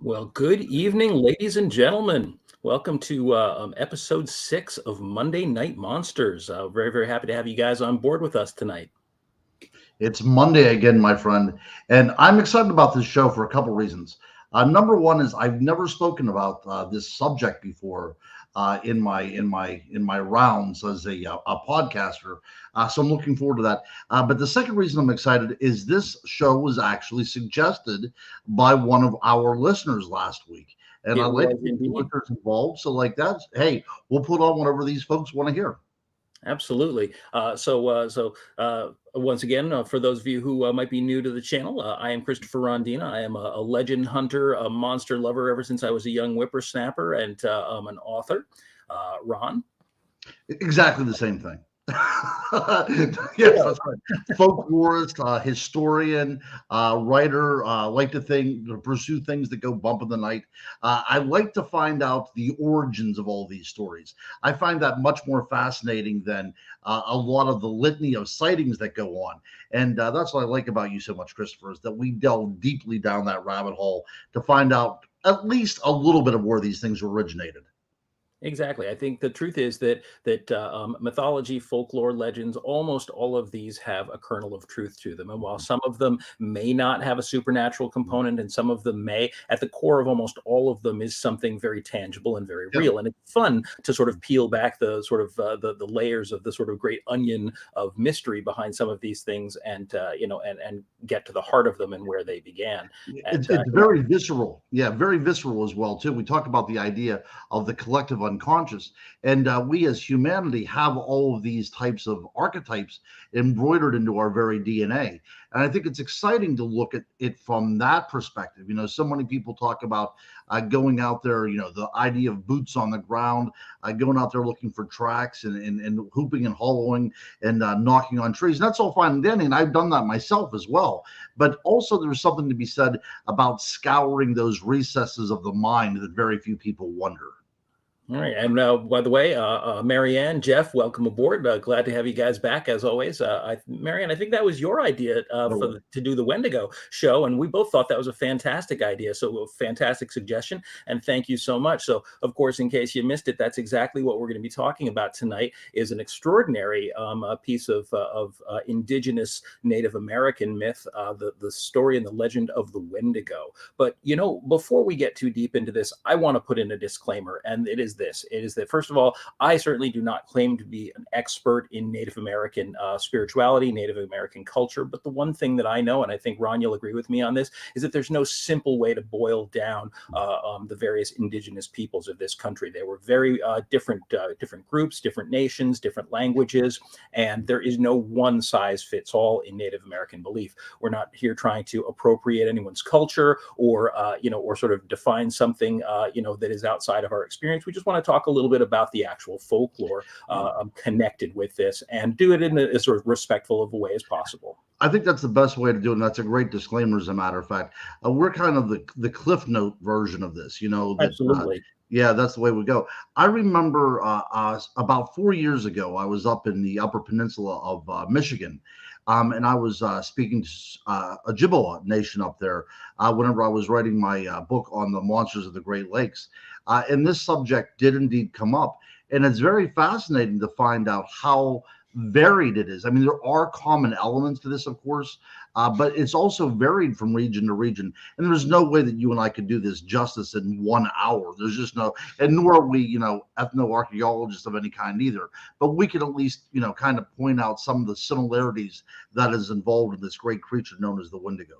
Well, good evening, ladies and gentlemen. Welcome to episode 6 of Monday Night Monsters. Very, very happy to have you guys on board with us tonight. It's Monday again, my friend, and I'm excited about this show for a couple reasons. Number one is I've never spoken about this subject before in my rounds as a podcaster, so I'm looking forward to that. But the second reason I'm excited is this show was actually suggested by one of our listeners last week, and I It like was to get the indeed. listeners involved. So, like that, hey, we'll put on whatever these folks want to hear. Absolutely. Once again, for those of you who might be new to the channel, I am Christopher Rondina. I am a legend hunter, a monster lover ever since I was a young whippersnapper, and I'm an author. Ron? Exactly the same thing. Yes, Yeah. that's right. Folklorist, historian, writer. Like to pursue things that go bump in the night. I like to find out the origins of all these stories. I find that much more fascinating than a lot of the litany of sightings that go on. And that's what I like about you so much, Christopher, is that we delve deeply down that rabbit hole to find out at least a little bit of where these things originated. Exactly. I think the truth is that mythology, folklore, legends, almost all of these have a kernel of truth to them. And while some of them may not have a supernatural component, and some of them may, at the core of almost all of them is something very tangible and very Yep. real. And it's fun to sort of peel back the sort of the layers of the sort of great onion of mystery behind some of these things, and and get to the heart of them and where they began. It's And it's very visceral, yeah, very visceral as well too. We talk about the idea of the collective unconscious, and we as humanity have all of these types of archetypes embroidered into our very DNA. And I think it's exciting to look at it from that perspective. So many people talk about going out there. The idea of boots on the ground, going out there looking for tracks and hooping and hollowing and knocking on trees. And that's all fine and dandy, and I've done that myself as well. But also, there's something to be said about scouring those recesses of the mind that very few people wonder. All right. And by the way, Marianne, Jeff, welcome aboard. Glad to have you guys back as always. Marianne, I think that was your idea Oh, to do the Wendigo show, and we both thought that was a fantastic idea. So, a fantastic suggestion, and thank you so much. So, of course, in case you missed it, that's exactly what we're going to be talking about tonight. Is an extraordinary piece of indigenous Native American myth, the story and the legend of the Wendigo. But before we get too deep into this, I want to put in a disclaimer, and it is that, first of all, I certainly do not claim to be an expert in Native American spirituality, Native American culture. But the one thing that I know, and I think Ron, you'll agree with me on this, is that there's no simple way to boil down the various indigenous peoples of this country. They were very different groups, different nations, different languages, and there is no one size fits all in Native American belief. We're not here trying to appropriate anyone's culture or sort of define something that is outside of our experience. We just want to talk a little bit about the actual folklore connected with this, and do it in as sort of respectful of a way as possible. I think that's the best way to do it, and that's a great disclaimer. As a matter of fact, we're kind of the Cliff Note version of this. That Absolutely. yeah, that's the way we go. I remember about 4 years ago, I was up in the Upper Peninsula of Michigan, and I was speaking to Ojibwa Nation up there whenever I was writing my book on the monsters of the Great Lakes. And this subject did indeed come up. And it's very fascinating to find out how varied it is. I mean, there are common elements to this, of course, but it's also varied from region to region. And there's no way that you and I could do this justice in 1 hour. There's just no, and nor are we, ethno-archaeologists of any kind either. But we can at least, kind of point out some of the similarities that is involved in this great creature known as the Wendigo.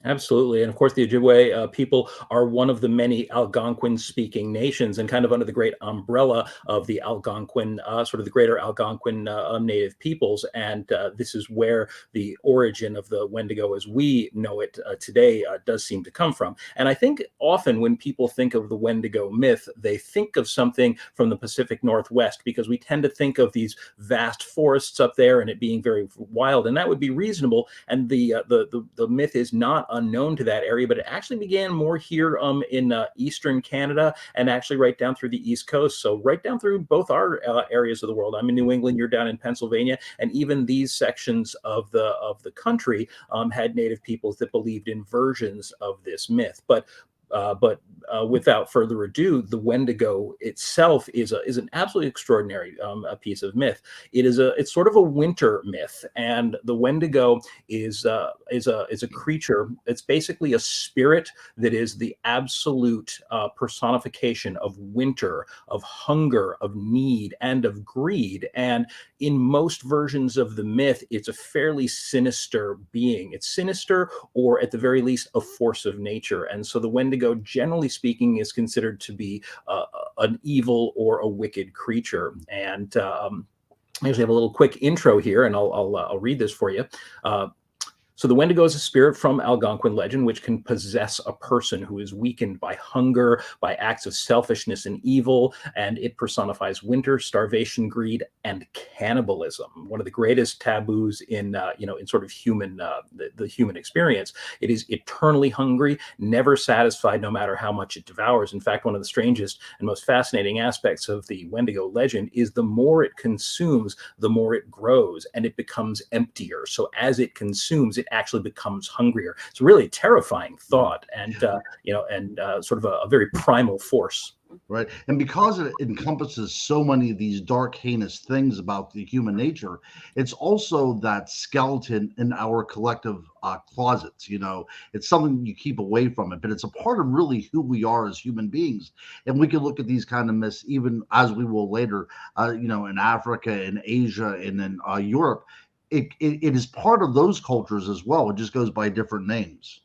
Absolutely. And of course, the Ojibwe people are one of the many Algonquin speaking nations, and kind of under the great umbrella of the Algonquin, sort of the greater Algonquin native peoples. And this is where the origin of the Wendigo as we know it today does seem to come from. And I think often when people think of the Wendigo myth, they think of something from the Pacific Northwest, because we tend to think of these vast forests up there and it being very wild. And that would be reasonable. And the myth is not unknown to that area, but it actually began more here in eastern Canada, and actually right down through the East Coast. So right down through both our areas of the world. I'm in New England, you're down in Pennsylvania, and even these sections of the country had native peoples that believed in versions of this myth. But But without further ado, the Wendigo itself is an absolutely extraordinary a piece of myth. It's sort of a winter myth, and the Wendigo is a creature. It's basically a spirit that is the absolute personification of winter, of hunger, of need, and of greed. And in most versions of the myth, it's a fairly sinister being. It's sinister, or at the very least, a force of nature. And so the Wendigo, generally speaking, is considered to be an evil or a wicked creature. And I actually have a little quick intro here, and I'll read this for you. So the Wendigo is a spirit from Algonquin legend which can possess a person who is weakened by hunger, by acts of selfishness and evil, and it personifies winter, starvation, greed, and cannibalism. One of the greatest taboos in in sort of the human experience. It is eternally hungry, never satisfied, no matter how much it devours. In fact, one of the strangest and most fascinating aspects of the Wendigo legend is the more it consumes, the more it grows, and it becomes emptier. So as it consumes, it actually becomes hungrier. It's a really terrifying thought, and sort of a very primal force. Right. And because it encompasses so many of these dark, heinous things about the human nature, it's also that skeleton in our collective closets. It's something you keep away from it, but it's a part of really who we are as human beings. And we can look at these kind of myths, even as we will later, in Africa, in Asia, and in Europe. It is part of those cultures as well. It just goes by different names.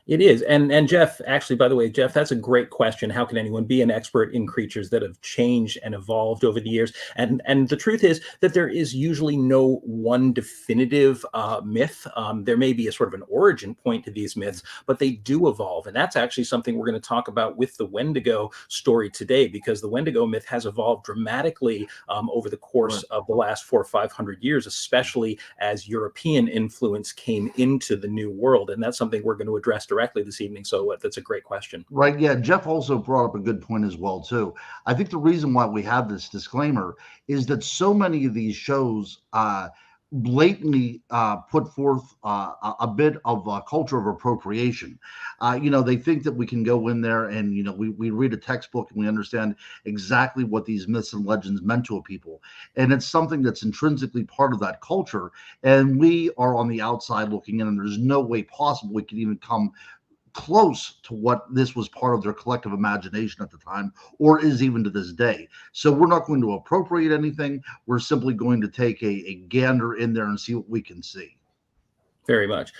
It is. And Jeff, actually, by the way, Jeff, that's a great question. How can anyone be an expert in creatures that have changed and evolved over the years? And the truth is that there is usually no one definitive myth. There may be a sort of an origin point to these myths, but they do evolve. And that's actually something we're going to talk about with the Wendigo story today, because the Wendigo myth has evolved dramatically over the course of the last 400 or 500 years, especially as European influence came into the New World. And that's something we're going to address directly this evening. So that's a great question. Right. Yeah. Jeff also brought up a good point as well, too. I think the reason why we have this disclaimer is that so many of these shows blatantly put forth a bit of a culture of appropriation. They think that we can go in there and, we read a textbook and we understand exactly what these myths and legends meant to a people. And it's something that's intrinsically part of that culture. And we are on the outside looking in, and there's no way possible we could even come close to what this was part of their collective imagination at the time, or is even to this day. So we're not going to appropriate anything. We're simply going to take a gander in there and see what we can see. Very much.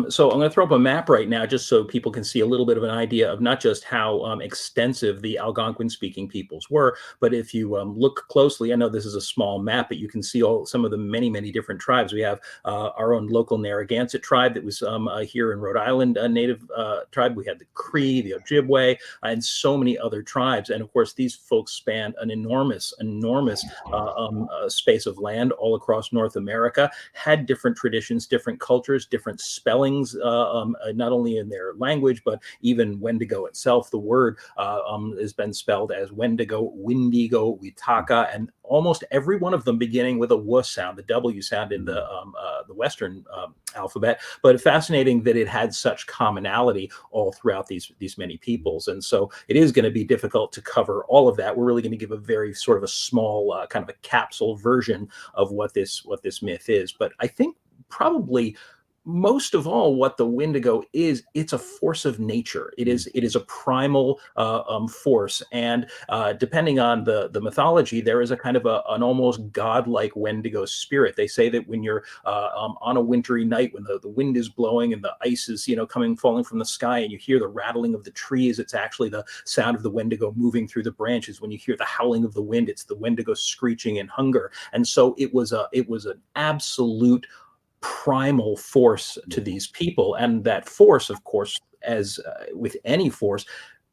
So I'm going to throw up a map right now just so people can see a little bit of an idea of not just how extensive the Algonquin-speaking peoples were, but if you look closely, I know this is a small map, but you can see some of the many, many different tribes. We have our own local Narragansett tribe that was here in Rhode Island, a native tribe. We had the Cree, the Ojibwe, and so many other tribes. And of course, these folks spanned an enormous space of land all across North America, had different traditions, different cultures, different spellings, not only in their language, but even Wendigo itself. The word has been spelled as Wendigo, Windigo, Witaka, and almost every one of them beginning with a W sound, the W sound in the Western alphabet. But fascinating that it had such commonality all throughout these many peoples. And so it is going to be difficult to cover all of that. We're really going to give a very sort of a small kind of a capsule version of what this myth is. But I think probably most of all, what the Wendigo is, it's a force of nature. It is a primal force, and depending on the mythology, there is a kind of an almost godlike Wendigo spirit. They say that when you're on a wintry night, when the wind is blowing and the ice is falling from the sky, and you hear the rattling of the trees, it's actually the sound of the Wendigo moving through the branches. When you hear the howling of the wind, it's the Wendigo screeching in hunger. And so it was an absolute primal force to these people, and that force, of course, as with any force,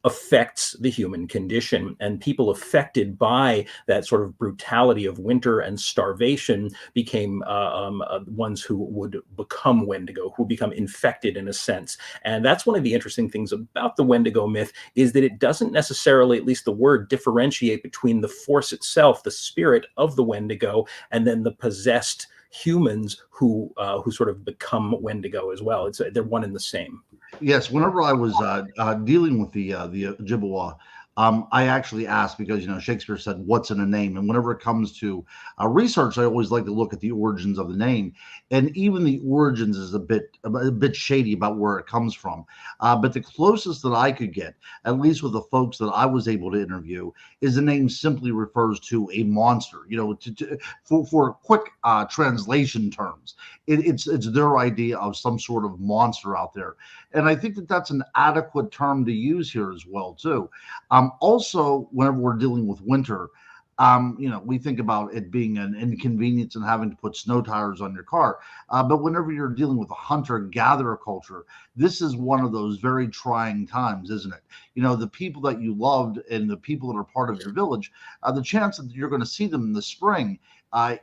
affects the human condition. And people affected by that sort of brutality of winter and starvation became ones who would become Wendigo, who become infected in a sense. And that's one of the interesting things about the Wendigo myth, is that it doesn't necessarily, at least the word, differentiate between the force itself, the spirit of the Wendigo, and then the possessed humans who sort of become Wendigo as well. They're one and the same. Yes, whenever I was dealing with the Ojibwa, I actually asked because Shakespeare said, "What's in a name?" And whenever it comes to research, I always like to look at the origins of the name, and even the origins is a bit shady about where it comes from. But the closest that I could get, at least with the folks that I was able to interview, is the name simply refers to a monster. For quick translation terms, it's their idea of some sort of monster out there. And I think that that's an adequate term to use here as well, too. Also, whenever we're dealing with winter, we think about it being an inconvenience and having to put snow tires on your car. But whenever you're dealing with a hunter-gatherer culture, this is one of those very trying times, isn't it? The people that you loved and the people that are part of your village, the chance that you're going to see them in the spring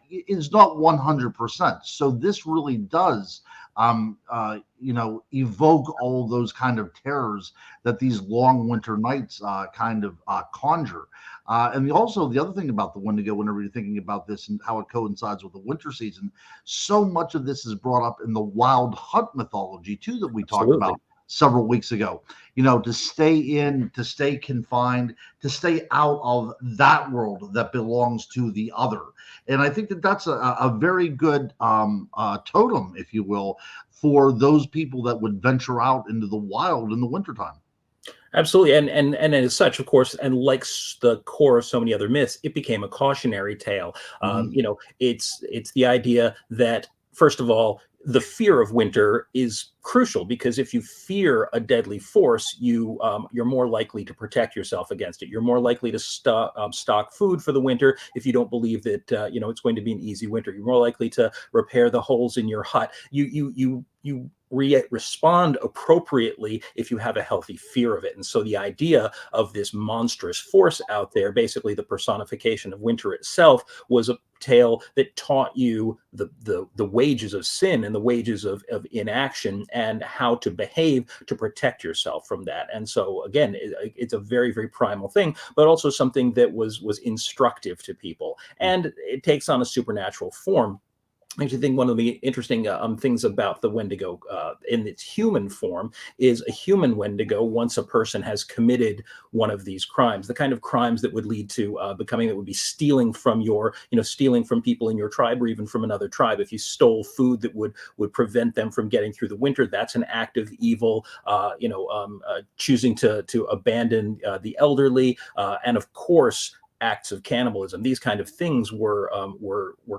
is not 100%. So this really does evoke all those kind of terrors that these long winter nights kind of conjure. And also the other thing about the Wendigo, whenever you're thinking about this and how it coincides with the winter season, so much of this is brought up in the wild hunt mythology too that we talked Absolutely. about several weeks ago. To stay in, to stay confined, to stay out of that world that belongs to the other. And I think that that's a very good totem, if you will, for those people that would venture out into the wild in the wintertime. Absolutely, and as such, of course, and like the core of so many other myths, it became a cautionary tale. Mhm. It's the idea that, first of all, the fear of winter is crucial, because if you fear a deadly force, you're more likely to protect yourself against it. You're more likely to stock food for the winter if you don't believe that it's going to be an easy winter. You're more likely to repair the holes in your hut. You respond appropriately if you have a healthy fear of it. And so the idea of this monstrous force out there, basically the personification of winter itself, was a tale that taught you the wages of sin and the wages of inaction, and how to behave to protect yourself from that. And so again, it's a very, very primal thing, but also something that was instructive to people, and it takes on a supernatural form. I actually think one of the interesting things about the Wendigo in its human form is a human Wendigo, once a person has committed one of these crimes, the kind of crimes that would lead to that would be stealing from stealing from people in your tribe, or even from another tribe. If you stole food that would prevent them from getting through the winter, that's an act of evil. Choosing to abandon the elderly, and of course, acts of cannibalism. These kind of things were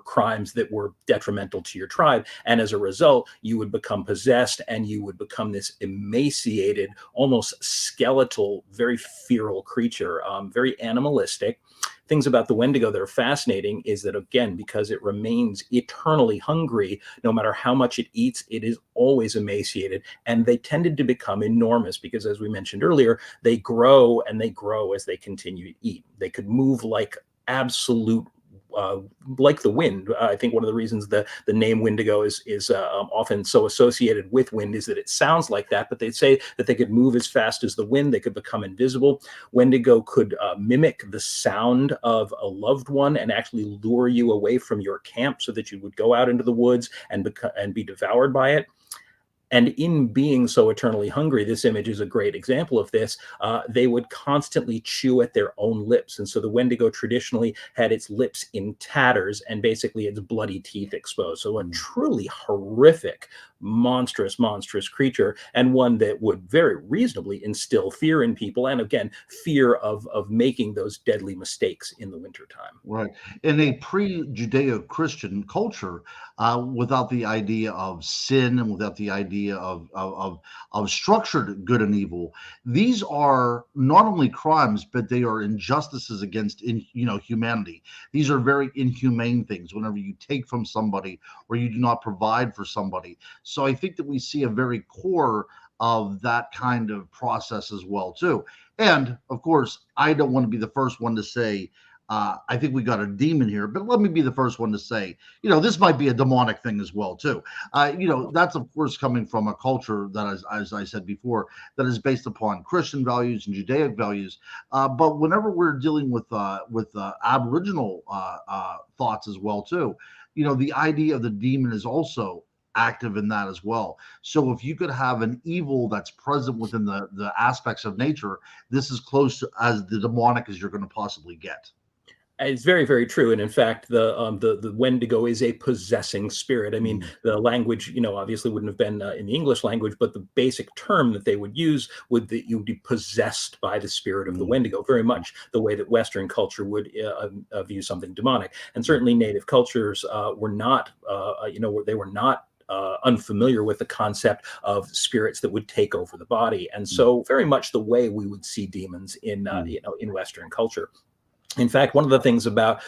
crimes that were detrimental to your tribe, and as a result, you would become possessed, and you would become this emaciated, almost skeletal, very feral creature, very animalistic. Things about the Wendigo that are fascinating is that, again, because it remains eternally hungry, no matter how much it eats, it is always emaciated. And they tended to become enormous because, as we mentioned earlier, they grow and they grow as they continue to eat. They could move like absolute like the wind. I think one of the reasons the name Wendigo is often so associated with wind is that it sounds like that. But they say that they could move as fast as the wind. They could become invisible. Wendigo could mimic the sound of a loved one and actually lure you away from your camp so that you would go out into the woods and be devoured by it. And in being so eternally hungry, this image is a great example of this. They would constantly chew at their own lips. And so the Wendigo traditionally had its lips in tatters and basically its bloody teeth exposed. So a truly horrific, monstrous, monstrous creature, and one that would very reasonably instill fear in people. And again, fear of making those deadly mistakes in the wintertime. Right. In a pre-Judeo-Christian culture, without the idea of sin and without the idea of structured good and evil, these are not only crimes, but they are injustices against humanity. These are very inhumane things. Whenever you take from somebody or you do not provide for somebody, so I think that we see a very core of that kind of process as well too. And of course, I don't want to be the first one to say I think we got a demon here, but let me be the first one to say, this might be a demonic thing as well, too. That's of course coming from a culture that, as I said before, that is based upon Christian values and Judaic values. But whenever we're dealing with Aboriginal thoughts as well, too, the idea of the demon is also active in that as well. So if you could have an evil that's present within the aspects of nature, this is close to as the demonic as you're going to possibly get. It's very, very true. And in fact, the Wendigo is a possessing spirit. I mean, Mm, the language, obviously wouldn't have been in the English language, but the basic term that they would use would that you would be possessed by the spirit of the mm, Wendigo, very much the way that Western culture would view something demonic. And mm, certainly, native cultures were not, they were not. Unfamiliar with the concept of spirits that would take over the body, and mm, so very much the way we would see demons in mm, in Western culture. In fact, one of the things about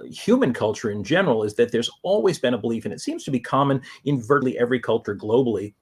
human culture in general is that there's always been a belief, and it seems to be common in virtually every culture globally,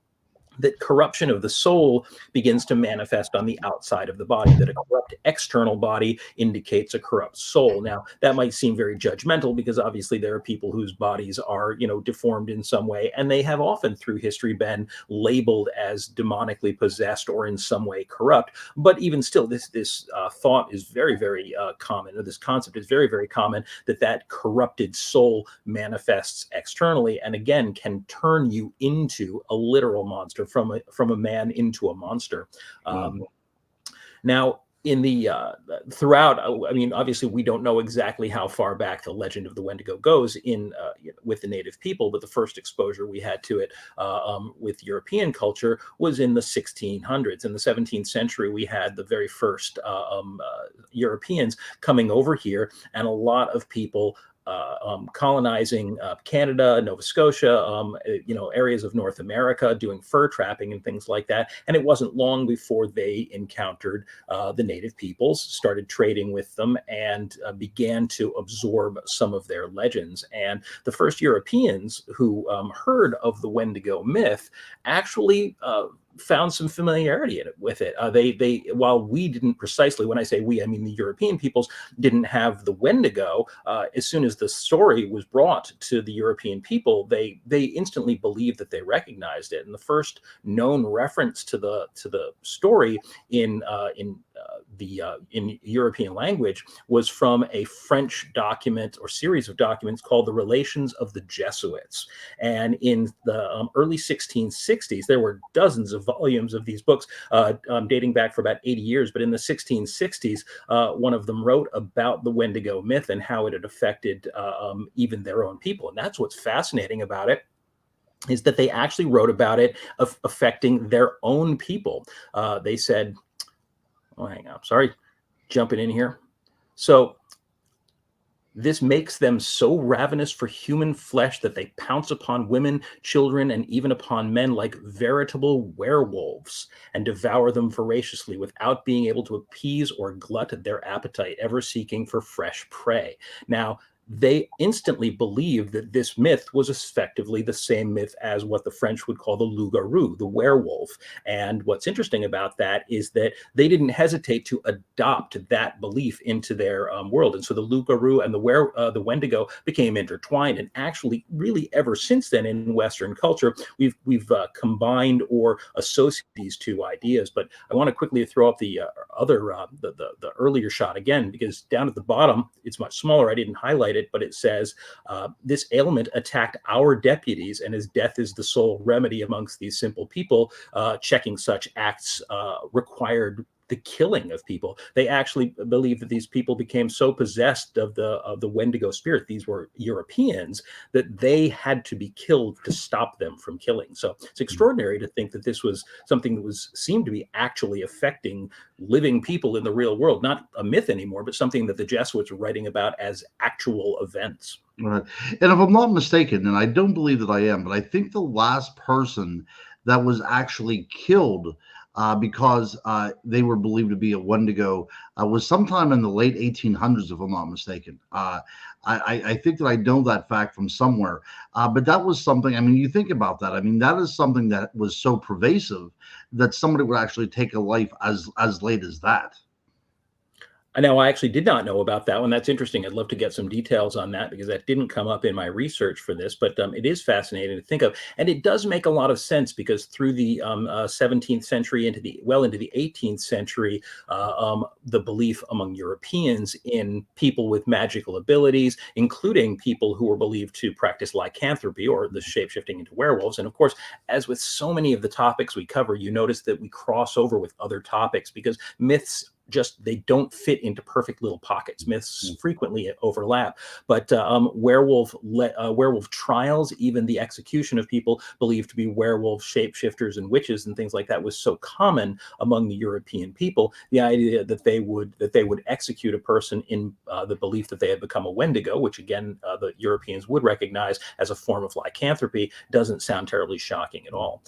that corruption of the soul begins to manifest on the outside of the body, that a corrupt external body indicates a corrupt soul. Now, that might seem very judgmental because obviously there are people whose bodies are, deformed in some way, and they have often through history been labeled as demonically possessed or in some way corrupt. But even still, this thought is very, very common, or this concept is very, very common, that corrupted soul manifests externally and again can turn you into a literal monster, from a man into a monster. mm, Um, Now, in the throughout, I mean, obviously, we don't know exactly how far back the legend of the Wendigo goes in with the native people, but the first exposure we had to it with European culture was in the 1600s. In the 17th century, we had the very first Europeans coming over here, and a lot of people colonizing Canada, Nova Scotia, areas of North America, doing fur trapping and things like that. And it wasn't long before they encountered the native peoples, started trading with them, and began to absorb some of their legends. And the first Europeans who heard of the Wendigo myth actually found some familiarity with it. They while we didn't precisely, when I say we, I mean the European peoples didn't have the Wendigo. As soon as the story was brought to the European people, they instantly believed that they recognized it. And the first known reference to the story in European language was from a French document or series of documents called the Relations of the Jesuits. And in the early 1660s, there were dozens of volumes of these books dating back for about 80 years. But in the 1660s, one of them wrote about the Wendigo myth and how it had affected even their own people. And that's what's fascinating about it, is that they actually wrote about it affecting their own people. They said, oh, hang on, sorry, jumping in here. So this makes them so ravenous for human flesh that they pounce upon women, children, and even upon men like veritable werewolves, and devour them voraciously without being able to appease or glut their appetite, ever seeking for fresh prey. Now, they instantly believed that this myth was effectively the same myth as what the French would call the loup-garou, the werewolf. And what's interesting about that is that they didn't hesitate to adopt that belief into their world. And so the loup-garou and the Wendigo became intertwined. And actually, really, ever since then in Western culture, we've combined or associated these two ideas. But I want to quickly throw up the the earlier shot again, because down at the bottom it's much smaller. I didn't highlight it, but it says this ailment attacked our deputies, and as death is the sole remedy amongst these simple people, checking such acts required the killing of people. They actually believe that these people became so possessed of the Wendigo spirit, these were Europeans, that they had to be killed to stop them from killing. So it's extraordinary to think that this was something that was seemed to be actually affecting living people in the real world, not a myth anymore, but something that the Jesuits were writing about as actual events. right. And if I'm not mistaken, and I don't believe that I am, but I think the last person that was actually killed because they were believed to be a Wendigo was sometime in the late 1800s, if I'm not mistaken. I think that I know that fact from somewhere. But that was something, I mean, you think about that. I mean, that is something that was so pervasive that somebody would actually take a life as late as that. Now, I actually did not know about that one. That's interesting. I'd love to get some details on that because that didn't come up in my research for this, but it is fascinating to think of, and it does make a lot of sense because through the 17th century into the 18th century, the belief among Europeans in people with magical abilities, including people who were believed to practice lycanthropy or the shapeshifting into werewolves, and of course, as with so many of the topics we cover, you notice that we cross over with other topics because myths just they don't fit into perfect little pockets. Myths frequently overlap, but werewolf trials, even the execution of people believed to be werewolf shapeshifters and witches and things like that was so common among the European people. The idea that they would execute a person in the belief that they had become a Wendigo, which again the Europeans would recognize as a form of lycanthropy, doesn't sound terribly shocking at all.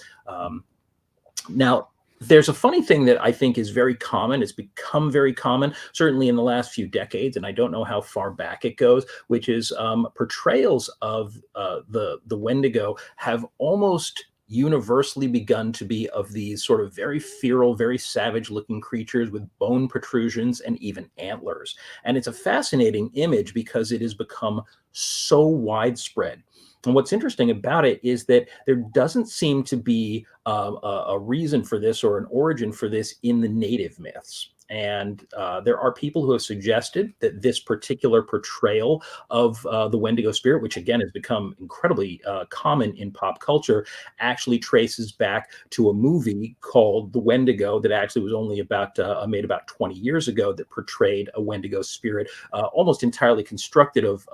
Now, there's a funny thing that I think is very common. It's become very common, certainly in the last few decades, and I don't know how far back it goes, which is portrayals of the Wendigo have almost universally begun to be of these sort of very feral, very savage-looking creatures with bone protrusions and even antlers. And it's a fascinating image because it has become so widespread. And what's interesting about it is that there doesn't seem to be a reason for this or an origin for this in the native myths. And there are people who have suggested that this particular portrayal of the Wendigo spirit, which again has become incredibly common in pop culture, actually traces back to a movie called The Wendigo that actually was only about made about 20 years ago that portrayed a Wendigo spirit almost entirely constructed of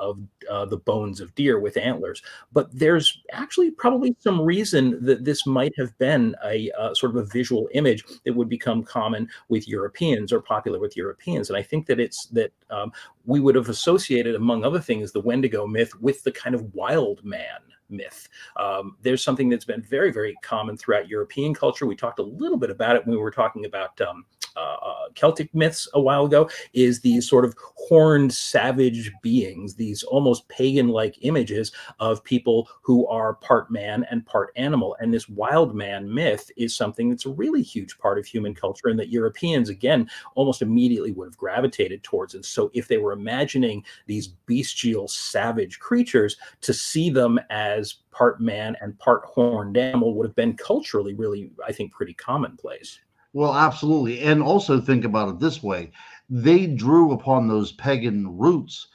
the bones of deer with antlers. But there's actually probably some reason that this might have been a sort of a visual image that would become common with Europeans or popular with Europeans. And I think that it's that we would have associated, among other things, the Wendigo myth with the kind of wild man myth. There's something that's been very, very common throughout European culture. We talked a little bit about it when we were talking about Celtic myths a while ago, is these sort of horned savage beings, these almost pagan-like images of people who are part man and part animal. And this wild man myth is something that's a really huge part of human culture and that Europeans, again, almost immediately would have gravitated towards. And so if they were imagining these bestial, savage creatures, to see them as part man and part horned animal would have been culturally really, I think, pretty commonplace. Well, absolutely. And also think about it this way. They drew upon those pagan roots,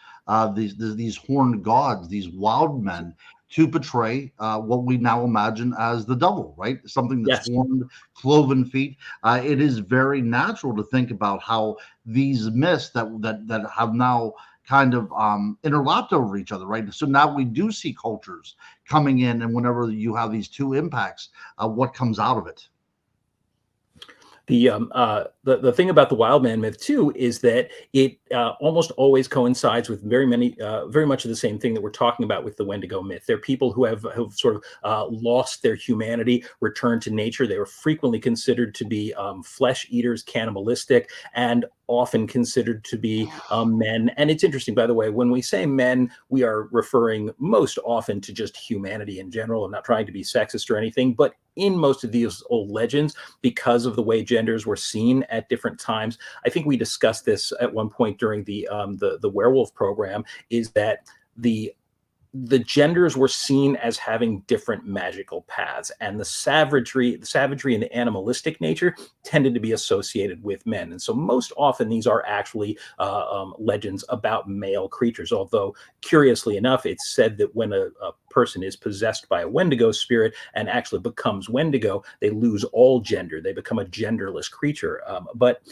these horned gods, these wild men, to portray what we now imagine as the devil, right? Something that's Yes. horned, cloven feet. It is very natural to think about how these myths that have now kind of interlocked over each other, right? So now we do see cultures coming in, and whenever you have these two impacts, what comes out of it? The thing about the wild man myth too is that it almost always coincides with very much of the same thing that we're talking about with the Wendigo myth. They're people who have sort of lost their humanity, returned to nature. They were frequently considered to be flesh eaters, cannibalistic, and often considered to be men. And it's interesting, by the way, when we say men, we are referring most often to just humanity in general. I'm not trying to be sexist or anything, but in most of these old legends, because of the way genders were seen at different times, I think we discussed this at one point during the werewolf program, is that the genders were seen as having different magical paths, and the savagery and the animalistic nature tended to be associated with men. And so most often these are actually legends about male creatures, although curiously enough, it's said that when a person is possessed by a Wendigo spirit and actually becomes Wendigo, they lose all gender. They become a genderless creature. But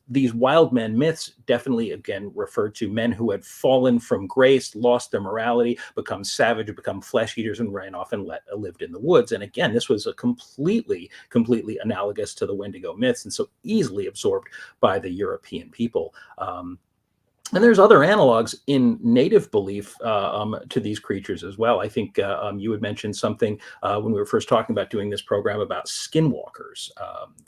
these wild men myths definitely, again, refer to men who had fallen from grace, lost their morality, become savage, become flesh eaters, and ran off and lived in the woods. And again, this was a completely analogous to the Wendigo myths, and so easily absorbed by the European people. And there's other analogs in native belief to these creatures as well. I think you had mentioned something when we were first talking about doing this program about skinwalkers.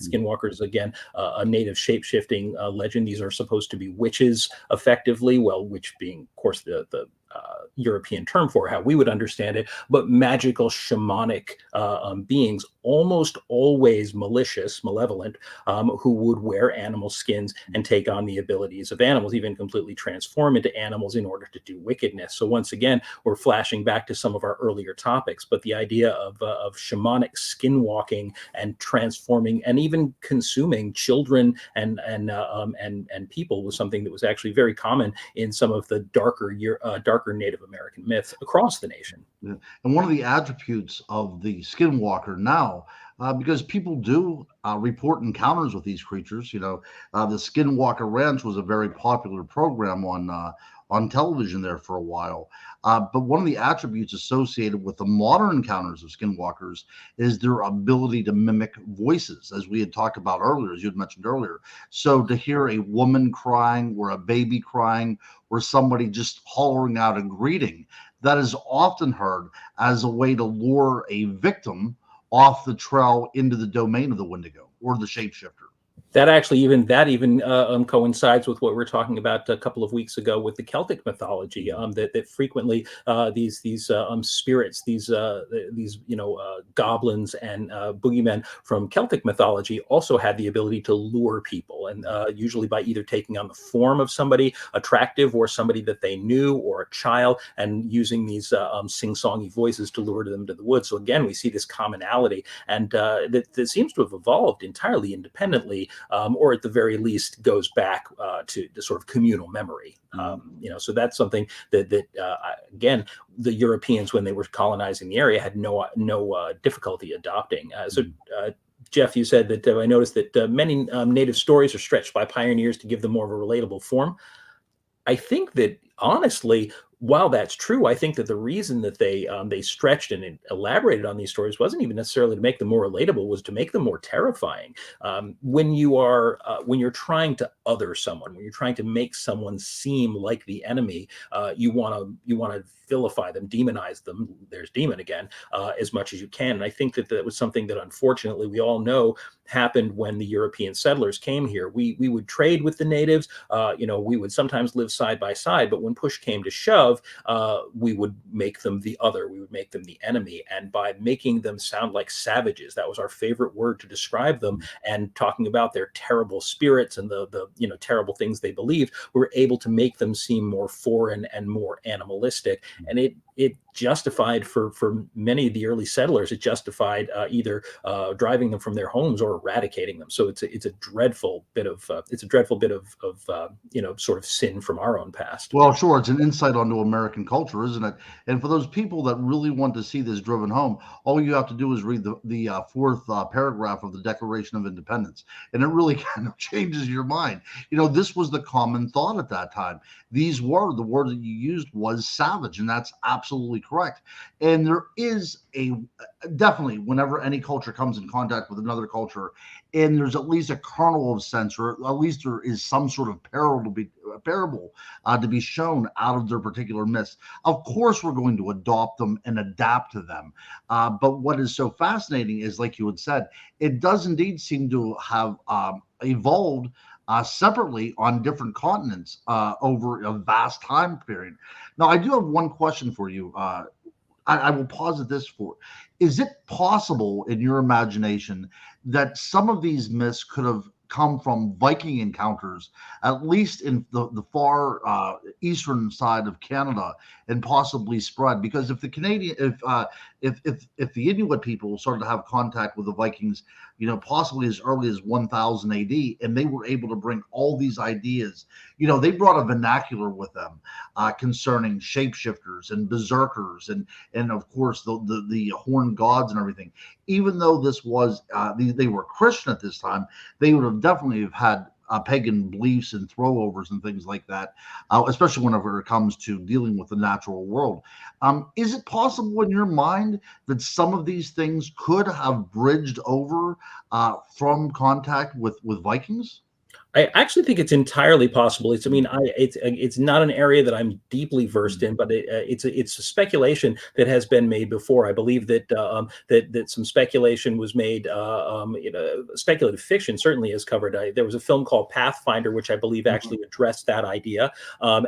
Skinwalkers, again, a native shape-shifting legend. These are supposed to be witches, effectively. Well, witch being, of course, the European term for how we would understand it, but magical shamanic beings, almost always malicious, malevolent, who would wear animal skins and take on the abilities of animals, even completely transform into animals in order to do wickedness. So once again, we're flashing back to some of our earlier topics, but the idea of shamanic skinwalking and transforming and even consuming children and people was something that was actually very common in some of the darker Native American myths across the nation. Yeah. And one of the attributes of the skinwalker now, because people do report encounters with these creatures. The Skinwalker Ranch was a very popular program on television there for a while. But one of the attributes associated with the modern encounters of skinwalkers is their ability to mimic voices, as we had talked about earlier, as you had mentioned earlier. So to hear a woman crying or a baby crying or somebody just hollering out a greeting, that is often heard as a way to lure a victim off the trail into the domain of the Wendigo or the shapeshifter. That actually even coincides with what we were talking about a couple of weeks ago with the Celtic mythology. That frequently these spirits, these goblins and boogeymen from Celtic mythology also had the ability to lure people, and usually by either taking on the form of somebody attractive or somebody that they knew or a child, and using these sing-songy voices to lure them to the woods. So again, we see this commonality, and that seems to have evolved entirely independently. Or at the very least goes back to the sort of communal memory. So that's something that again, the Europeans, when they were colonizing the area, had no difficulty adopting. Jeff, you said that I noticed that many native stories are stretched by pioneers to give them more of a relatable form. I think that honestly, while that's true, I think that the reason that they stretched and elaborated on these stories wasn't even necessarily to make them more relatable, was to make them more terrifying. When you're trying to other someone, when you're trying to make someone seem like the enemy, you want to vilify them, demonize them. There's demon again, as much as you can. And I think that was something that unfortunately we all know happened when the European settlers came here. We would trade with the natives. We would sometimes live side by side, but when push came to shove, we would make them the other. We would make them the enemy. And by making them sound like savages, that was our favorite word to describe them, and talking about their terrible spirits and the terrible things they believed, we were able to make them seem more foreign and more animalistic. And it justified for many of the early settlers, it justified either driving them from their homes or eradicating them. So it's a dreadful bit of sort of sin from our own past. Well, sure, it's an insight onto American culture, isn't it? And for those people that really want to see this driven home, all you have to do is read the fourth paragraph of the Declaration of Independence, and it really kind of changes your mind. This was the common thought at that time. The word that you used was savage, and that's absolutely correct. And there is definitely, whenever any culture comes in contact with another culture, and there's at least a kernel of sense, or at least there is some sort of parable to be shown out of their particular myths, of course we're going to adopt them and adapt to them. But what is so fascinating is, like you had said, it does indeed seem to have evolved separately on different continents over a vast time period. Now, I do have one question for you. I will posit this for: is it possible in your imagination that some of these myths could have come from Viking encounters, at least in the far eastern side of Canada, and possibly spread? Because if the Inuit people started to have contact with the Vikings, possibly as early as 1000 AD, and they were able to bring all these ideas, they brought a vernacular with them concerning shapeshifters and berserkers and of course the horned gods and everything. Even though this was they were Christian at this time, they would have definitely have had pagan beliefs and throwovers and things like that, especially whenever it comes to dealing with the natural world. Is it possible in your mind that some of these things could have bridged over from contact with Vikings? I actually think it's entirely possible. It's, I mean, Mm, it's not an area that I'm deeply versed mm, in, but it's a speculation that has been made before. I believe that that some speculation was made. Speculative fiction certainly has covered. There was a film called Pathfinder, which I believe mhm, actually addressed that idea,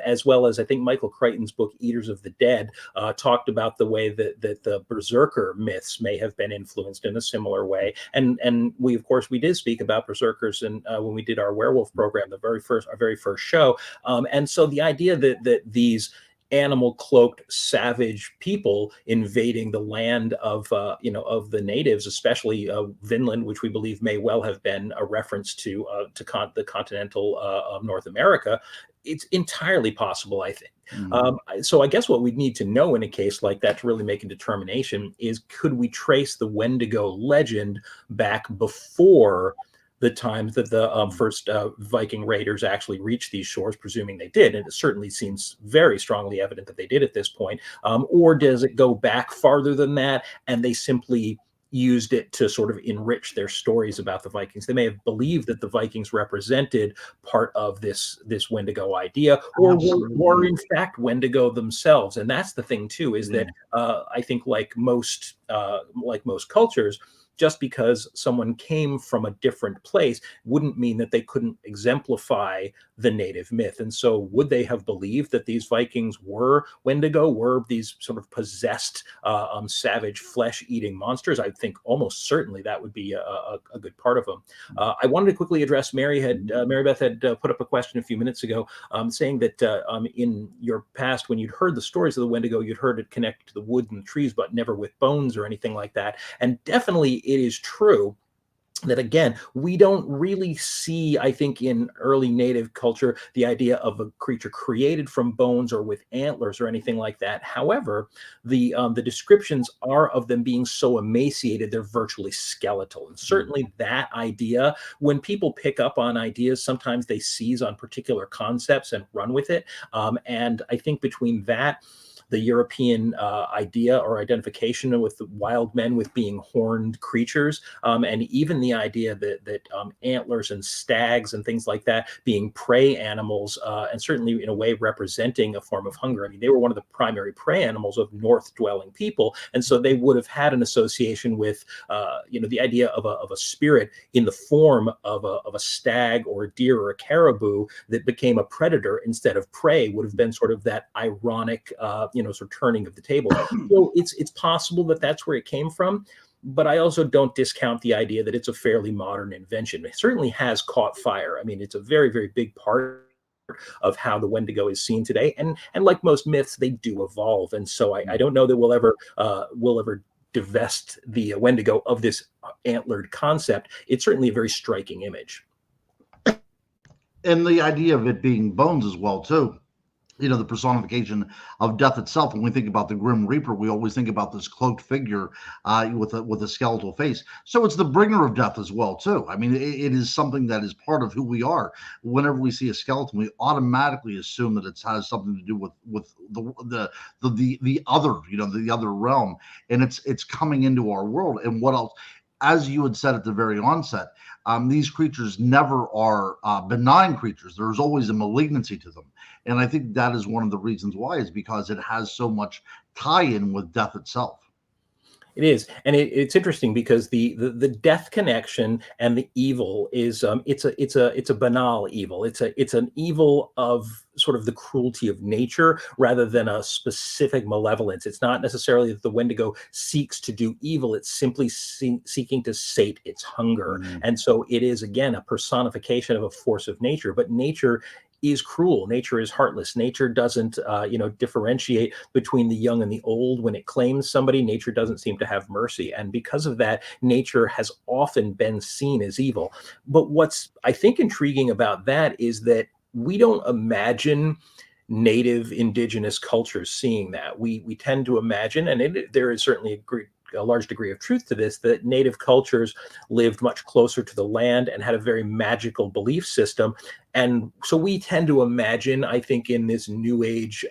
as well as I think Michael Crichton's book Eaters of the Dead talked about the way that the berserker myths may have been influenced in a similar way. And we of course we did speak about berserkers and when we did our werewolf program, our very first show. And so the idea that these animal cloaked savage people invading the land of of the natives, especially Vinland, which we believe may well have been a reference to the continental North America. It's entirely possible, I think. mm, So I guess what we need to know in a case like that to really make a determination is, could we trace the Wendigo legend back before the times that the mm. first Viking raiders actually reached these shores, presuming they did, and it certainly seems very strongly evident that they did at this point, or does it go back farther than that, and they simply used it to sort of enrich their stories about the Vikings? They may have believed that the Vikings represented part of this Wendigo idea, or were Absolutely. in fact Wendigo themselves. And that's the thing too, is that Yeah. I think like most cultures, just because someone came from a different place wouldn't mean that they couldn't exemplify the native myth. And so, would they have believed that these Vikings were Wendigo, were these sort of possessed, savage, flesh-eating monsters? I think almost certainly that would be a good part of them. I wanted to quickly address Mary Beth had put up a question a few minutes ago, saying that in your past, when you'd heard the stories of the Wendigo, you'd heard it connected to the wood and the trees, but never with bones or anything like that. And definitely it is true that, again, we don't really see, I think, in early native culture, the idea of a creature created from bones or with antlers or anything like that. However, the descriptions are of them being so emaciated they're virtually skeletal. And Mm. certainly that idea, when people pick up on ideas, sometimes they seize on particular concepts and run with it. And I think between that, the European idea or identification with the wild men with being horned creatures, and even the idea that antlers and stags and things like that being prey animals, and certainly in a way representing a form of hunger. I mean, they were one of the primary prey animals of north-dwelling people, and so they would have had an association with, the idea of a spirit in the form of a stag or a deer or a caribou that became a predator instead of prey, would have been sort of that ironic, sort of turning of the tables. So it's possible that that's where it came from, but I also don't discount the idea that it's a fairly modern invention. It certainly has caught fire. I mean, it's a very, very big part of how the Wendigo is seen today, and like most myths, they do evolve. And so I don't know that we'll ever divest the Wendigo of this antlered concept. It's certainly a very striking image. And the idea of it being bones as well too. The personification of death itself. When we think about the Grim Reaper, we always think about this cloaked figure with a skeletal face. So it's the bringer of death as well too. I mean, it is something that is part of who we are. Whenever we see a skeleton, we automatically assume that it has something to do with the other, the other realm, and it's coming into our world. And what else? As you had said at the very onset, these creatures never are benign creatures. There's always a malignancy to them. And I think that is one of the reasons why, is because it has so much tie-in with death itself. It is, and it's interesting because the death connection and the evil is, it's a banal evil. It's an evil of sort of the cruelty of nature rather than a specific malevolence. It's not necessarily that the Wendigo seeks to do evil; it's simply seeking to sate its hunger. Mm, And so it is, again, a personification of a force of nature. But nature is cruel. Nature is heartless. Nature doesn't, differentiate between the young and the old. When it claims somebody, nature doesn't seem to have mercy. And because of that, nature has often been seen as evil. But what's, I think, intriguing about that is that we don't imagine native indigenous cultures seeing that. We tend to imagine, and there is certainly a large degree of truth to this, that native cultures lived much closer to the land and had a very magical belief system. And so we tend to imagine, I think, in this new age,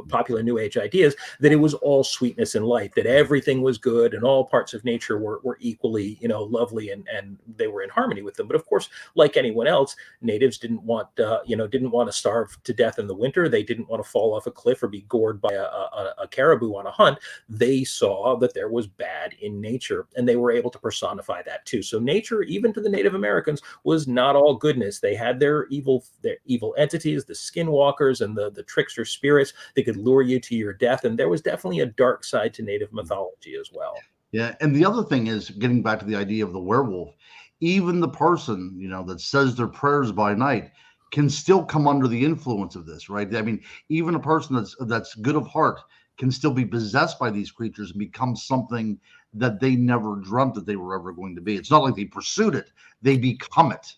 popular new age ideas, that it was all sweetness and light, that everything was good and all parts of nature were equally, lovely, and they were in harmony with them. But of course, like anyone else, natives didn't want to starve to death in the winter. They didn't want to fall off a cliff or be gored by a caribou on a hunt. They saw that there was bad in nature, and they were able to personify that too. So nature, even to the Native Americans, was not all goodness. They had their evil entities, the skinwalkers and the trickster spirits that could lure you to your death. And there was definitely a dark side to Native mythology as well. Yeah, and the other thing is getting back to the idea of the werewolf. Even the person, that says their prayers by night can still come under the influence of this, right? I mean, even a person that's good of heart can still be possessed by these creatures and become something that they never dreamt that they were ever going to be. It's not like they pursued it; they become it.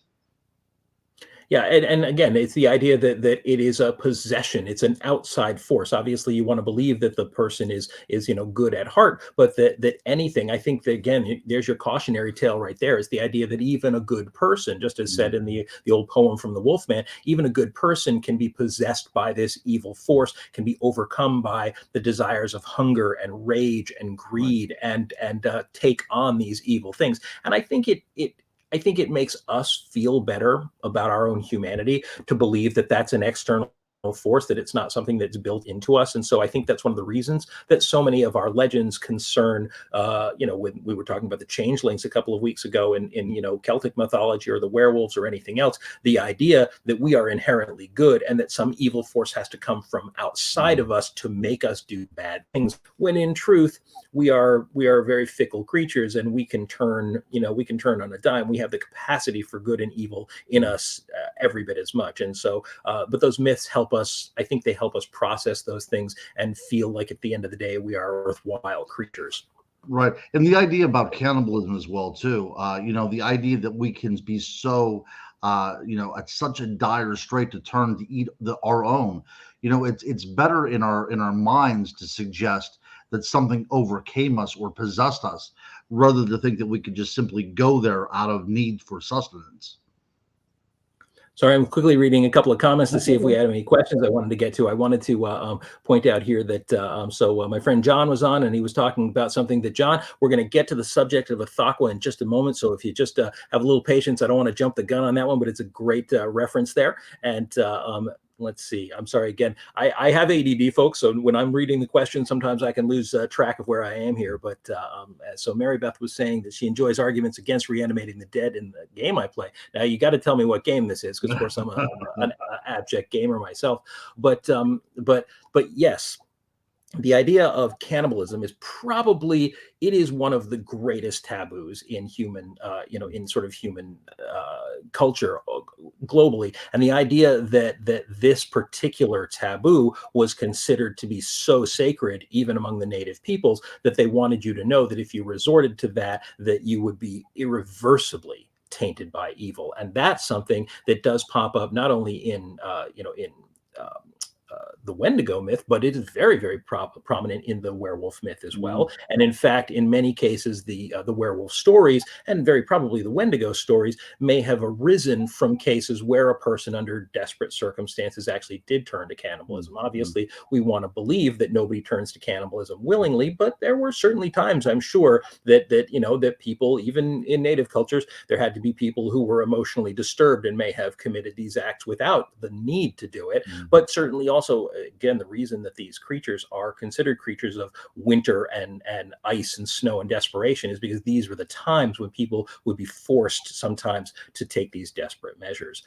Yeah, and again, it's the idea that it is a possession. It's an outside force. Obviously, you want to believe that the person is good at heart, but that anything. I think that again, there's your cautionary tale right there. Is the idea that even a good person, just as said in the old poem from the Wolfman, even a good person can be possessed by this evil force, can be overcome by the desires of hunger and rage and greed, and take on these evil things. And I think it makes us feel better about our own humanity to believe that that's an external force, that it's not something that's built into us. And so I think that's one of the reasons that so many of our legends concern, when we were talking about the changelings a couple of weeks ago in Celtic mythology or the werewolves or anything else, the idea that we are inherently good and that some evil force has to come from outside of us to make us do bad things, when in truth, we are very fickle creatures, and we can turn on a dime. We have the capacity for good and evil in us every bit as much. And so, but those myths help us. I think they help us process those things and feel like at the end of the day, we are worthwhile creatures. Right. And the idea about cannibalism as well, too. The idea that we can be so, at such a dire strait to turn to eat our own. It's better in our minds to suggest that something overcame us or possessed us, rather than think that we could just simply go there out of need for sustenance. Sorry, I'm quickly reading a couple of comments to see if we had any questions I wanted to get to. I wanted to point out here that my friend John was on, and he was talking about something that, John, we're going to get to the subject of Athakwa in just a moment. So if you just have a little patience, I don't want to jump the gun on that one, but it's a great reference there. And let's see. I'm sorry again. I have ADD, folks. So when I'm reading the question, sometimes I can lose track of where I am here. But so Mary Beth was saying that she enjoys arguments against reanimating the dead in the game I play. Now you got to tell me what game this is, because of course I'm an abject gamer myself. But yes, the idea of cannibalism is one of the greatest taboos in human, in sort of human culture globally. And the idea that this particular taboo was considered to be so sacred, even among the native peoples, that they wanted you to know that if you resorted to that you would be irreversibly tainted by evil. And that's something that does pop up not only in the Wendigo myth, but it is very, very prominent in the werewolf myth as well. And in fact, in many cases, the werewolf stories, and very probably the Wendigo stories, may have arisen from cases where a person under desperate circumstances actually did turn to cannibalism. Obviously, we want to believe that nobody turns to cannibalism willingly, but there were certainly times, I'm sure, that people, even in native cultures, there had to be people who were emotionally disturbed and may have committed these acts without the need to do it. But certainly also, again, the reason that these creatures are considered creatures of winter and ice and snow and desperation is because these were the times when people would be forced sometimes to take these desperate measures.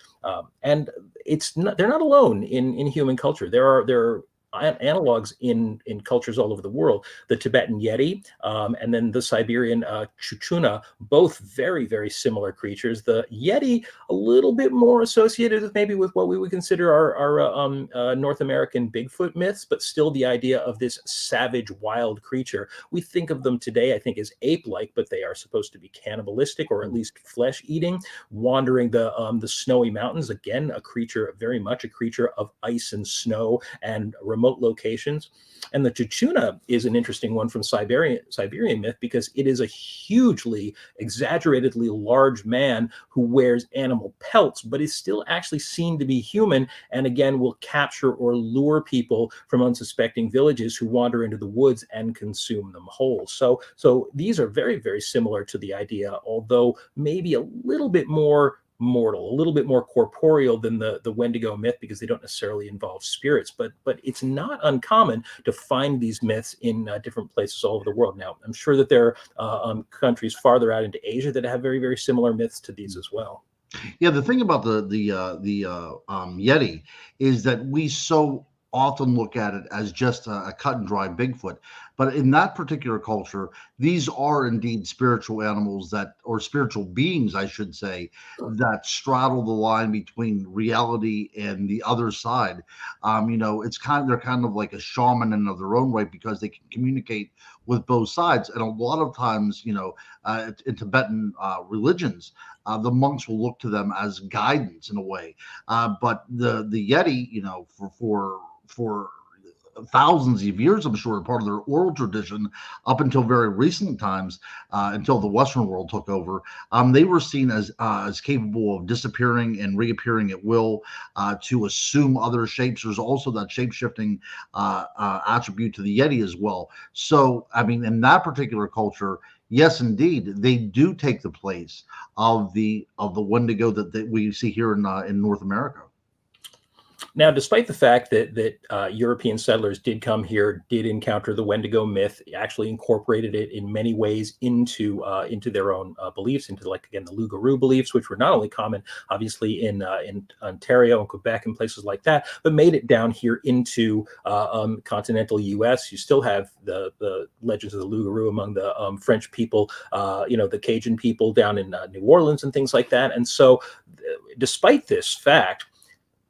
And they're not alone in human culture. There are analogs in cultures all over the world. The Tibetan Yeti and then the Siberian Chuchuna, both very, very similar creatures. The Yeti a little bit more associated with what we would consider our North American Bigfoot myths, but still the idea of this savage wild creature. We think of them today, I think, as ape-like, but they are supposed to be cannibalistic, or at least flesh-eating, wandering the snowy mountains. Again, very much a creature of ice and snow and remote remote locations. And the Chuchuna is an interesting one from Siberian myth because it is a hugely, exaggeratedly large man who wears animal pelts, but is still actually seen to be human, and again will capture or lure people from unsuspecting villages who wander into the woods and consume them whole. So these are very, very similar to the idea, although maybe a little bit more mortal, a little bit more corporeal than the Wendigo myth, because they don't necessarily involve spirits. But it's not uncommon to find these myths in different places all over the world. Now, I'm sure that there are countries farther out into Asia that have very, very similar myths to these as well. Yeah, the thing about Yeti is that we so often look at it as just a cut and dry Bigfoot, but in that particular culture, these are indeed spiritual animals that, or spiritual beings, I should say, that straddle the line between reality and the other side. It's they're kind of like a shaman in of their own right, because they can communicate with both sides, and a lot of times, in Tibetan religions, the monks will look to them as guidance in a way. But the Yeti, for thousands of years, I'm sure, part of their oral tradition, up until very recent times, until the Western world took over, they were seen as capable of disappearing and reappearing at will, to assume other shapes. There's also that shape shifting attribute to the Yeti as well. So, I mean, in that particular culture, yes, indeed, they do take the place of the Wendigo that we see here in North America. Now, despite the fact that European settlers did come here, did encounter the Wendigo myth, actually incorporated it in many ways into their own beliefs, into, like, again, the Loup-garou beliefs, which were not only common, obviously, in Ontario and Quebec and places like that, but made it down here into continental U.S. You still have the legends of the Loup-garou among the French people, the Cajun people down in New Orleans and things like that. And so, despite this fact,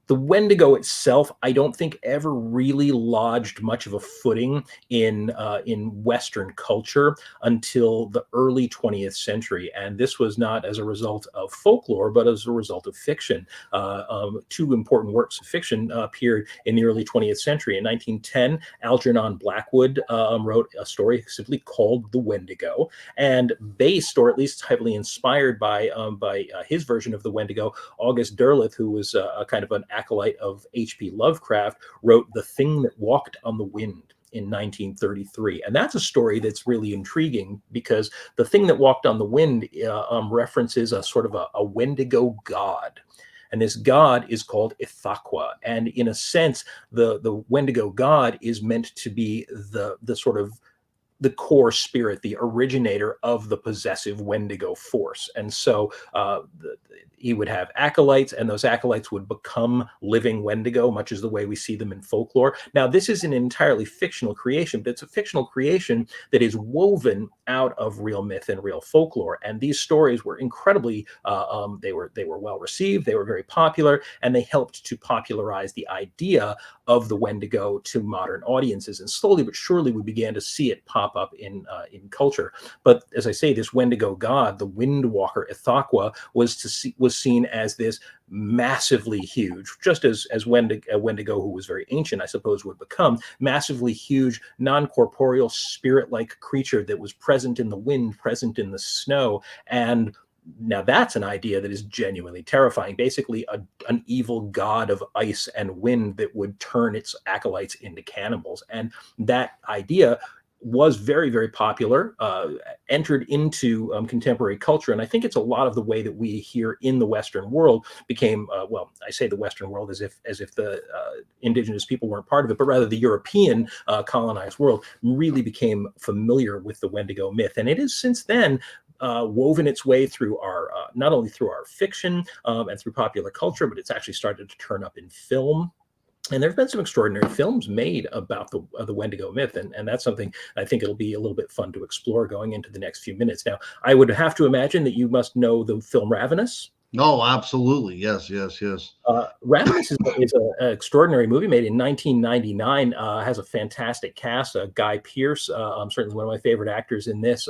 the Wendigo itself, I don't think ever really lodged much of a footing in Western culture until the early 20th century, and this was not as a result of folklore, but as a result of fiction. Two important works of fiction appeared in the early 20th century. In 1910, Algernon Blackwood wrote a story simply called "The Wendigo," and based, or at least heavily inspired by his version of the Wendigo, August Derleth, who was a kind of an acolyte of H.P. Lovecraft, wrote "The Thing That Walked on the Wind" in 1933. And that's a story that's really intriguing, because The Thing That Walked on the Wind references a sort of a Wendigo god. And this god is called Ithaqua. And in a sense, the Wendigo god is meant to be the sort of the core spirit, the originator of the possessive Wendigo force. And so he would have acolytes, and those acolytes would become living Wendigo, much as the way we see them in folklore. Now, this is an entirely fictional creation, but it's a fictional creation that is woven out of real myth and real folklore. And these stories were incredibly, they were well received, they were very popular, and they helped to popularize the idea of the Wendigo to modern audiences. And slowly but surely, we began to see it pop up in culture. But as I say, this Wendigo god, the Windwalker Ithaqua, was seen as this massively huge, just as Wendigo, who was very ancient, I suppose, would become, massively huge, non-corporeal, spirit-like creature that was present in the wind, present in the snow. And now that's an idea that is genuinely terrifying. Basically, an evil god of ice and wind that would turn its acolytes into cannibals. And that idea was very, very popular, entered into contemporary culture. And I think it's a lot of the way that we here in the Western world became, well, I say the Western world as if the indigenous people weren't part of it, but rather the European colonized world really became familiar with the Wendigo myth. And it is since then woven its way through our, not only through our fiction and through popular culture, but it's actually started to turn up in film. And there have been some extraordinary films made about the Wendigo myth, and that's something I think it'll be a little bit fun to explore going into the next few minutes. Now, I would have to imagine that you must know the film Ravenous. Oh, absolutely. Yes, yes, yes. Ravenous is an extraordinary movie made in 1999. Has a fantastic cast. Guy Pearce, certainly one of my favorite actors in this.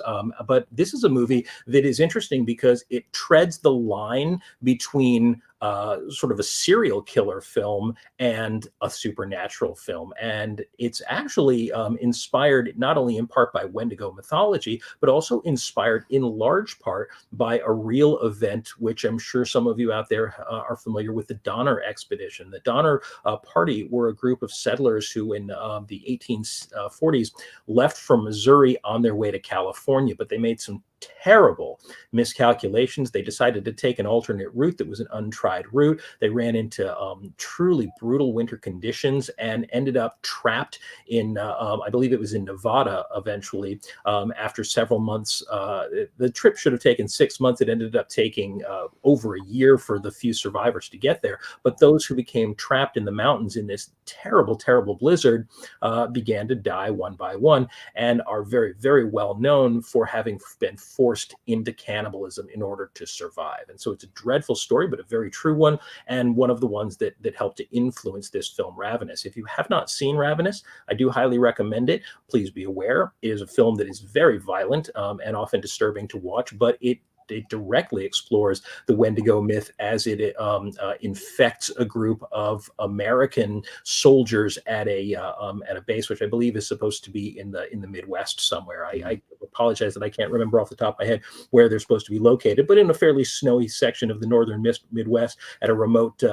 But this is a movie that is interesting because it treads the line between sort of a serial killer film and a supernatural film. And it's actually inspired not only in part by Wendigo mythology, but also inspired in large part by a real event, which I'm sure some of you out there are familiar with, the Donner Expedition. The Donner Party were a group of settlers who in the 1840s left from Missouri on their way to California, but they made some terrible miscalculations. They decided to take an alternate route that was an untried route. They ran into truly brutal winter conditions and ended up trapped in, I believe it was in Nevada eventually. After several months, the trip should have taken 6 months. It ended up taking over a year for the few survivors to get there. But those who became trapped in the mountains in this terrible, terrible blizzard began to die one by one, and are very, very well known for having been forced into cannibalism in order to survive. And so it's a dreadful story, but a very true one, and one of the ones that helped to influence this film, Ravenous. If you have not seen Ravenous, I do highly recommend it. Please be aware, it is a film that is very violent and often disturbing to watch, but it directly explores the Wendigo myth as it infects a group of American soldiers at a base, which I believe is supposed to be in the Midwest somewhere. I apologize that I can't remember off the top of my head where they're supposed to be located, but in a fairly snowy section of the northern Midwest at a remote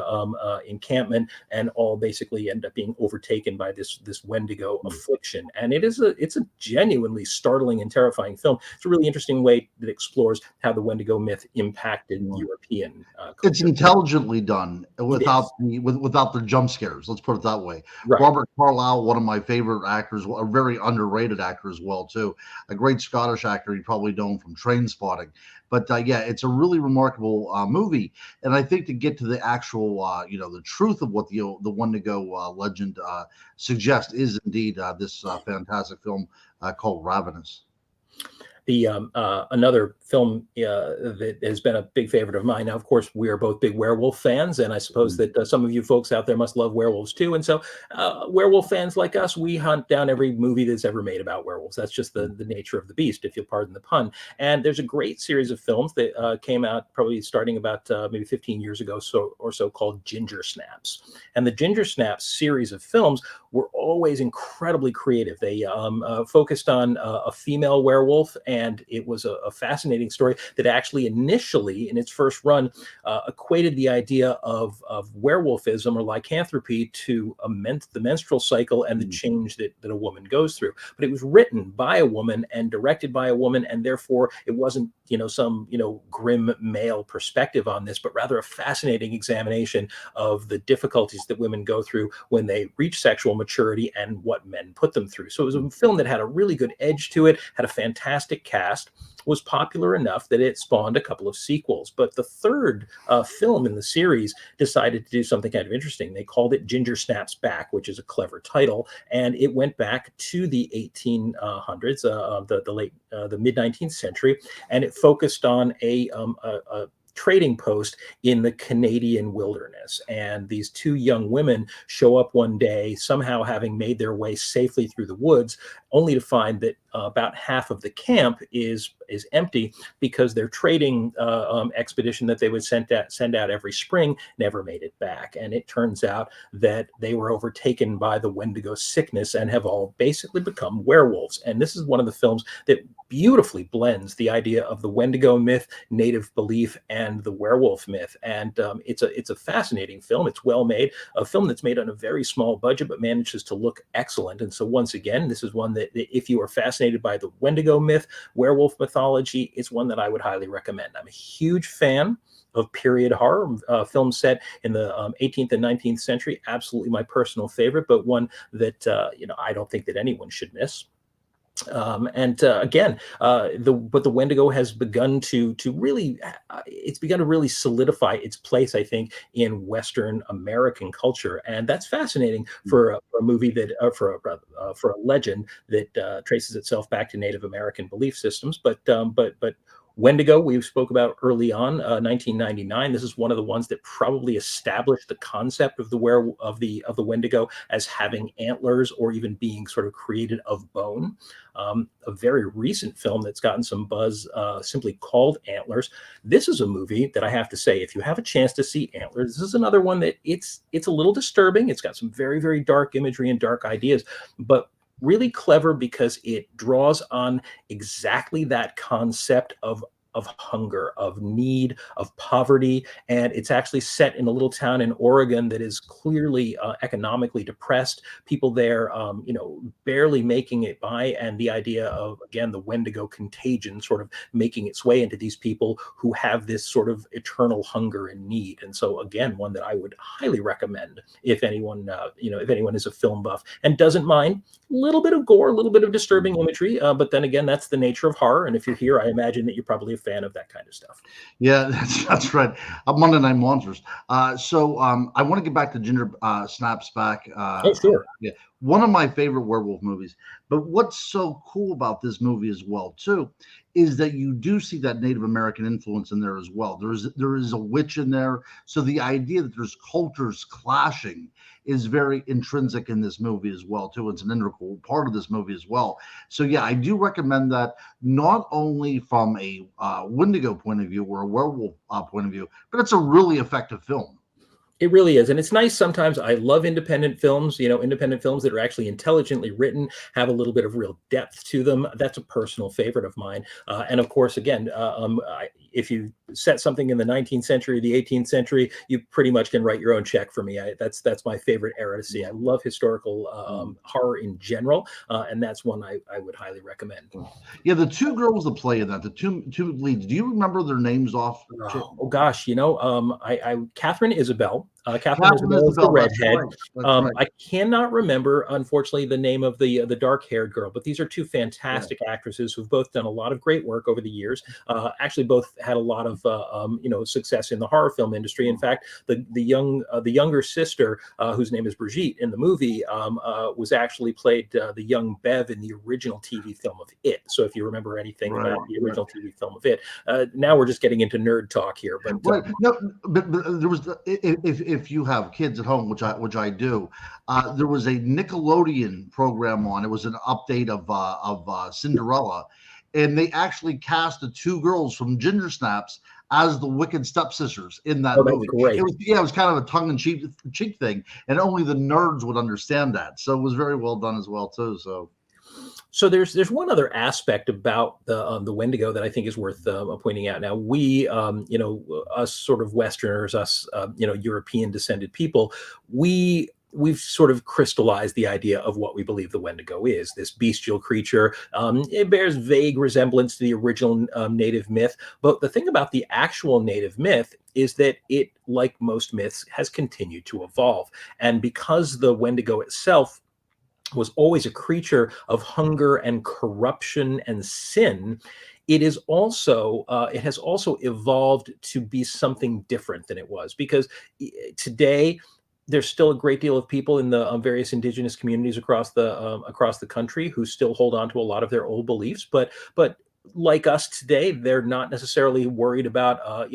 encampment, and all basically end up being overtaken by this Wendigo affliction. And it's a genuinely startling and terrifying film. It's a really interesting way that explores how the Wendigo myth impacted European culture. It's intelligently done without the jump scares. Let's put it that way. Right. Robert Carlyle, one of my favorite actors, a very underrated actor as well too. A great Scottish actor. You probably know him from Train Spotting. But yeah, it's a really remarkable movie. And I think to get to the actual, the truth of what the Wendigo legend suggests is indeed this fantastic film called Ravenous. The another film that has been a big favorite of mine. Now, of course, we are both big werewolf fans, and I suppose that some of you folks out there must love werewolves too. And so, werewolf fans like us, we hunt down every movie that's ever made about werewolves. That's just the nature of the beast, if you'll pardon the pun. And there's a great series of films that came out probably starting about maybe 15 years ago or so called Ginger Snaps. And the Ginger Snaps series of films were always incredibly creative. They focused on a female werewolf, and it was a fascinating story that actually initially in its first run equated the idea of werewolfism or lycanthropy to the menstrual cycle and the change that a woman goes through. But it was written by a woman and directed by a woman, and therefore it wasn't some grim male perspective on this, but rather a fascinating examination of the difficulties that women go through when they reach sexual maturity and what men put them through. So it was a film that had a really good edge to it, had a fantastic cast, was popular enough that it spawned a couple of sequels. But the third film in the series decided to do something kind of interesting. They called it Ginger Snaps Back, which is a clever title, and it went back to the 1800s, the mid 19th century, and it focused on a trading post in the Canadian wilderness. And these two young women show up one day, somehow having made their way safely through the woods, only to find that about half of the camp is empty because their trading expedition that they would send out every spring never made it back. And it turns out that they were overtaken by the Wendigo sickness and have all basically become werewolves. And this is one of the films that beautifully blends the idea of the Wendigo myth, native belief, and the werewolf myth. And it's a fascinating film. It's well made, a film that's made on a very small budget but manages to look excellent. And so once again, this is one that if you are fascinated by the Wendigo myth, werewolf mythology, it's one that I would highly recommend. I'm a huge fan of period horror, films set in the 18th and 19th century. Absolutely my personal favorite, but one that I don't think that anyone should miss. Again, the Wendigo has begun to really it's begun to really solidify its place, I think, in Western American culture, and that's fascinating for a movie that for a legend that traces itself back to Native American belief systems. But Wendigo, we spoke about early on, 1999. This is one of the ones that probably established the concept of the Wendigo as having antlers or even being sort of created of bone. A very recent film that's gotten some buzz, simply called Antlers. This is a movie that I have to say, if you have a chance to see Antlers, this is another one that it's a little disturbing. It's got some very, very dark imagery and dark ideas, but really clever because it draws on exactly that concept of hunger, of need, of poverty, and it's actually set in a little town in Oregon that is clearly economically depressed. People there, barely making it by, and the idea of, again, the Wendigo contagion sort of making its way into these people who have this sort of eternal hunger and need. And so, again, one that I would highly recommend if anyone, if anyone is a film buff and doesn't mind a little bit of gore, a little bit of disturbing imagery. But then again, that's the nature of horror. And if you're here, I imagine that you're probably a fan of that kind of stuff. Yeah, that's right. Monday Night Monsters. I want to get back to Ginger Snaps back. Oh, sure. Yeah, one of my favorite werewolf movies. But what's so cool about this movie as well too is that you do see that Native American influence in there as well. There is a witch in there, so the idea that there's cultures clashing is very intrinsic in this movie as well too. It's an integral part of this movie as well. So yeah, I do recommend that, not only from a Wendigo point of view or a werewolf point of view, but it's a really effective film. It really is. And it's nice sometimes. I love independent films, independent films that are actually intelligently written, have a little bit of real depth to them. That's a personal favorite of mine. And of course, again, if you set something in the 19th century, the 18th century, you pretty much can write your own check for me. That's my favorite era to see. I love historical horror in general. And that's one I would highly recommend. Yeah, the two girls that play in that, the two leads, do you remember their names off? Oh gosh, Catherine Isabel. Catherine Catherine Isabel is the Isabel, that's redhead. right. That's right. I cannot remember, unfortunately, the name of the dark-haired girl, but these are two fantastic actresses who've both done a lot of great work over the years. Actually, both had a lot of success in the horror film industry. In fact, the younger sister, whose name is Brigitte in the movie, was actually played the young Bev in the original TV film of It. So if you remember anything about the original TV film of It, now we're just getting into nerd talk here. But no, but there was if you have kids at home, which I do, there was a Nickelodeon program on. It was an update of Cinderella, and they actually cast the two girls from Ginger Snaps as the wicked stepsisters in that movie. Great. It was kind of a tongue-in-cheek thing, and only the nerds would understand that. So it was very well done as well too. So there's one other aspect about the Wendigo that I think is worth pointing out. Now we, us sort of Westerners, us European descended people, we've sort of crystallized the idea of what we believe the Wendigo is. This bestial creature. It bears vague resemblance to the original native myth, but the thing about the actual native myth is that it, like most myths, has continued to evolve, and because the Wendigo itself was always a creature of hunger and corruption and sin, it has also evolved to be something different than it was. Because today there's still a great deal of people in the various indigenous communities across the country who still hold on to a lot of their old beliefs, but like us today, they're not necessarily worried about,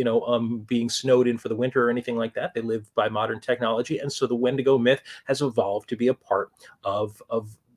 being snowed in for the winter or anything like that. They live by modern technology. And so the Wendigo myth has evolved to be a part of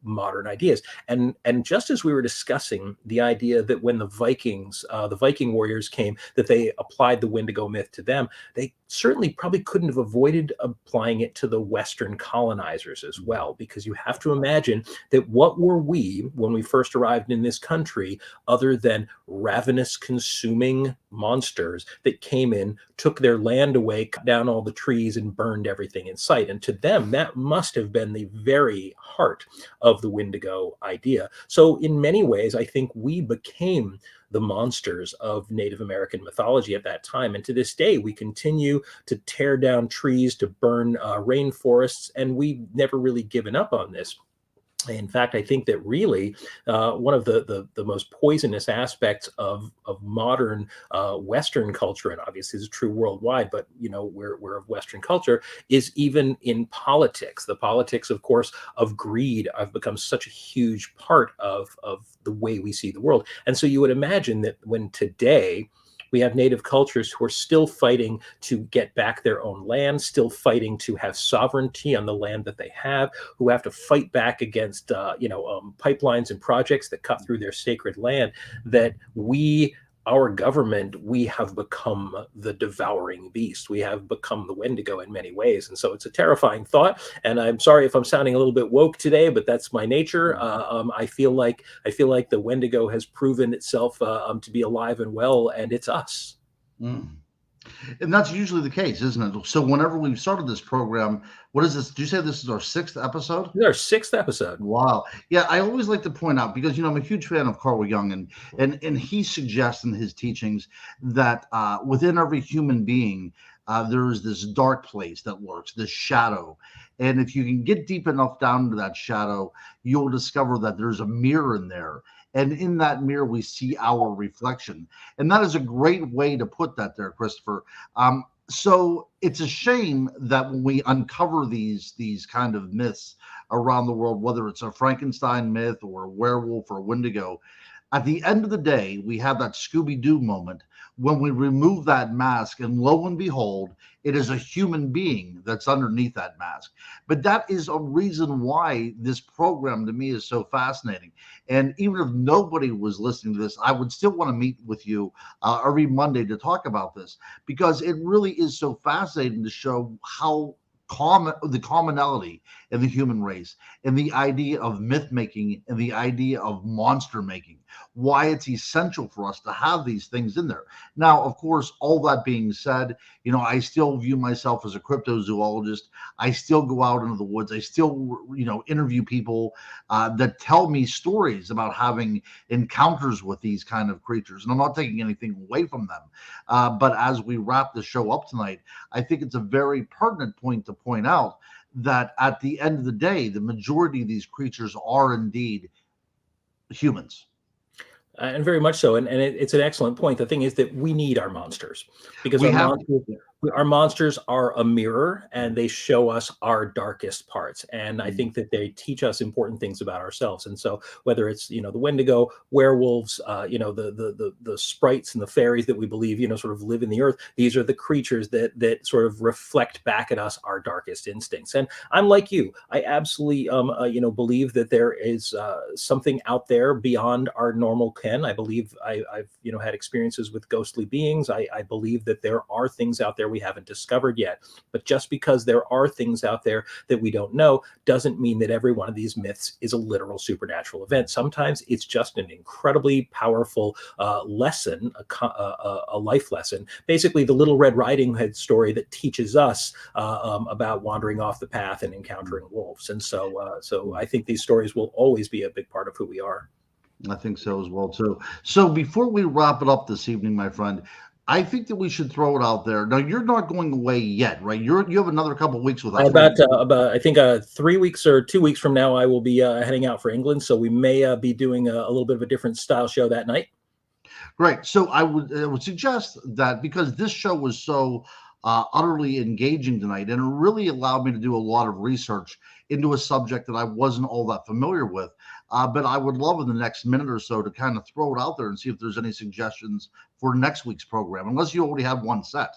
modern ideas. And just as we were discussing the idea that when the Viking warriors came, that they applied the Wendigo myth to them, they certainly probably couldn't have avoided applying it to the Western colonizers as well, because you have to imagine that what were we when we first arrived in this country other than ravenous, consuming monsters that came in, took their land away, cut down all the trees, and burned everything in sight. And to them, that must have been the very heart of the Wendigo idea. So in many ways, I think we became the monsters of Native American mythology at that time. And to this day, we continue to tear down trees, to burn rainforests, and we've never really given up on this. In fact, I think that really one of the most poisonous aspects of modern Western culture, and obviously this is true worldwide, but we're of Western culture, is even in politics. The politics, of course, of greed have become such a huge part of the way we see the world. And so you would imagine that when today we have native cultures who are still fighting to get back their own land, still fighting to have sovereignty on the land that they have, who have to fight back against, pipelines and projects that cut through their sacred land, that our government, we have become the devouring beast. We have become the Wendigo in many ways. And so it's a terrifying thought. And I'm sorry if I'm sounding a little bit woke today, but that's my nature. I feel like the Wendigo has proven itself to be alive and well, and it's us. Mm. And that's usually the case, isn't it? So whenever we've started this program, what is this? Do you say this is our 6th episode? This is our 6th episode. Wow. Yeah, I always like to point out, because I'm a huge fan of Carl Jung, and he suggests in his teachings that within every human being there is this dark place that lurks, this shadow. And if you can get deep enough down into that shadow, you'll discover that there's a mirror in there. And in that mirror, we see our reflection. And that is a great way to put that there, Christopher. So it's a shame that when we uncover these kind of myths around the world, whether it's a Frankenstein myth or a werewolf or a Wendigo, at the end of the day, we have that Scooby-Doo moment when we remove that mask, and lo and behold, it is a human being that's underneath that mask. But that is a reason why this program to me is so fascinating. And even if nobody was listening to this, I would still want to meet with you every Monday to talk about this, because it really is so fascinating to show how the commonality in the human race, and the idea of myth making, and the idea of monster making, why it's essential for us to have these things in there. Now, of course, all that being said, I still view myself as a cryptozoologist. I still go out into the woods. I still, interview people that tell me stories about having encounters with these kind of creatures. And I'm not taking anything away from them. But as we wrap the show up tonight, I think it's a very pertinent point to point out that at the end of the day, the majority of these creatures are indeed humans. And very much so. And it's an excellent point. The thing is that we need our monsters, because our monsters are a mirror, and they show us our darkest parts. And I think that they teach us important things about ourselves. And so whether it's, the Wendigo, werewolves, the sprites and the fairies that we believe, sort of live in the earth, these are the creatures that sort of reflect back at us our darkest instincts. And I'm like you. I absolutely, believe that there is something out there beyond our normal ken. I believe I've had experiences with ghostly beings. I believe that there are things out there we haven't discovered yet. But just because there are things out there that we don't know doesn't mean that every one of these myths is a literal supernatural event. Sometimes it's just an incredibly powerful lesson, a life lesson. Basically, the Little Red Riding Hood story that teaches us about wandering off the path and encountering wolves. And so I think these stories will always be a big part of who we are. I think so as well, too. So before we wrap it up this evening, my friend, I think that we should throw it out there. Now, you're not going away yet, right? You have another couple of weeks with us. About I think 3 weeks or 2 weeks from now, I will be heading out for England. So we may be doing a little bit of a different style show that night. Great. So I would suggest that, because this show was so utterly engaging tonight, and it really allowed me to do a lot of research into a subject that I wasn't all that familiar with. But I would love in the next minute or so to kind of throw it out there and see if there's any suggestions for next week's program, unless you already have one set.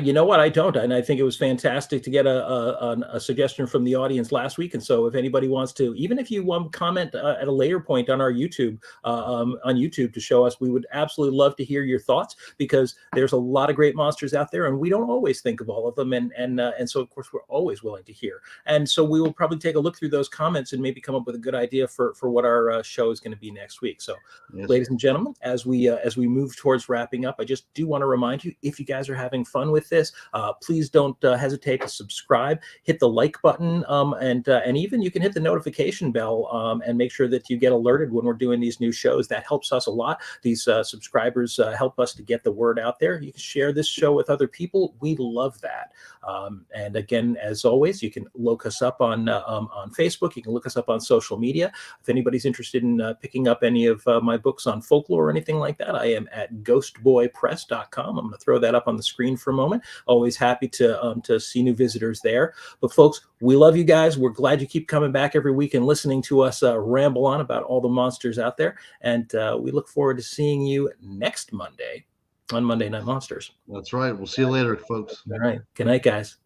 You know what? I don't, and I think it was fantastic to get a suggestion from the audience last week. And so, if anybody wants to, even if you want to comment at a later point on our YouTube, to show us, we would absolutely love to hear your thoughts, because there's a lot of great monsters out there, and we don't always think of all of them. And so, of course, we're always willing to hear. And so, we will probably take a look through those comments and maybe come up with a good idea for what our show is going to be next week. So, yes. Ladies and gentlemen, as we move towards wrapping up, I just do want to remind you, if you guys are having fun with this, please don't hesitate to subscribe, hit the like button, and even you can hit the notification bell, and make sure that you get alerted when we're doing these new shows. That helps us a lot. These subscribers help us to get the word out there. You can share this show with other people. We love that. And again, as always, you can look us up on Facebook. You can look us up on social media. If anybody's interested in picking up any of my books on folklore or anything like that, I am at ghostboypress.com. I'm going to throw that up on the screen for a moment. Always happy to see new visitors there. But folks, we love you guys. We're glad you keep coming back every week and listening to us ramble on about all the monsters out there. And we look forward to seeing you next Monday on Monday Night Monsters. That's right. We'll see you later, folks. All right. Good night, guys.